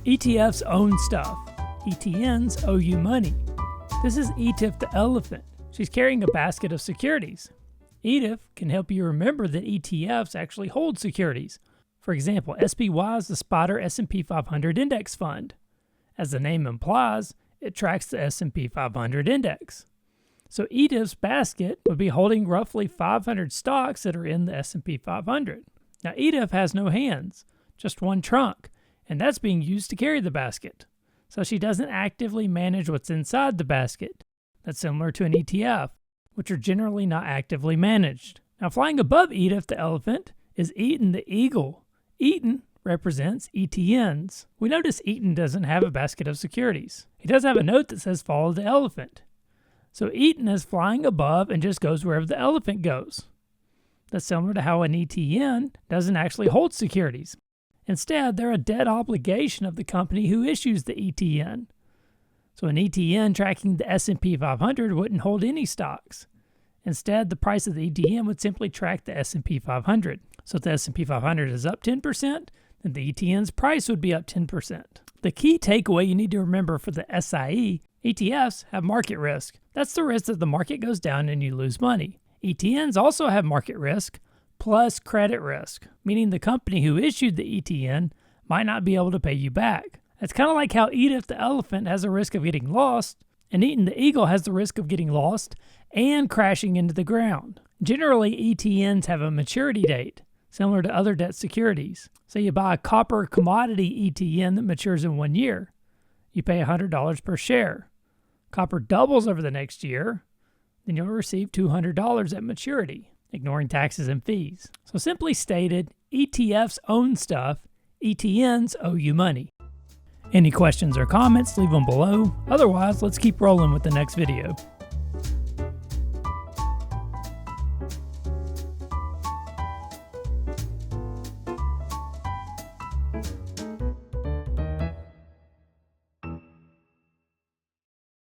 ETFs own stuff. ETNs owe you money. This is Edith the elephant. She's carrying a basket of securities. Edith can help you remember that ETFs actually hold securities. For example, SPY is the Spotter S&P 500 Index Fund. As the name implies, it tracks the S&P 500 index. So Edith's basket would be holding roughly 500 stocks that are in the S&P 500. Now Edith has no hands, just one trunk, and that's being used to carry the basket. So she doesn't actively manage what's inside the basket. That's similar to an ETF, which are generally not actively managed. Now flying above Edith the elephant is Eaton the eagle. Eaton represents ETNs. We notice Eaton doesn't have a basket of securities. He does have a note that says follow the elephant. So Eaton is flying above and just goes wherever the elephant goes. That's similar to how an ETN doesn't actually hold securities. Instead, they're a debt obligation of the company who issues the ETN. So an ETN tracking the S&P 500 wouldn't hold any stocks. Instead, the price of the ETN would simply track the S&P 500. So if the S&P 500 is up 10%, then the ETN's price would be up 10%. The key takeaway you need to remember for the SIE, ETFs have market risk. That's the risk that the market goes down and you lose money. ETNs also have market risk plus credit risk, meaning the company who issued the ETN might not be able to pay you back. It's kind of like how Edith the elephant has a risk of getting lost, and Eaton the eagle has the risk of getting lost and crashing into the ground. Generally, ETNs have a maturity date, similar to other debt securities. So you buy a copper commodity ETN that matures in 1 year. You pay $100 per share. Copper doubles over the next year, then you'll receive $200 at maturity, ignoring taxes and fees. So simply stated, ETFs own stuff, ETNs owe you money. Any questions or comments, leave them below. Otherwise, let's keep rolling with the next video.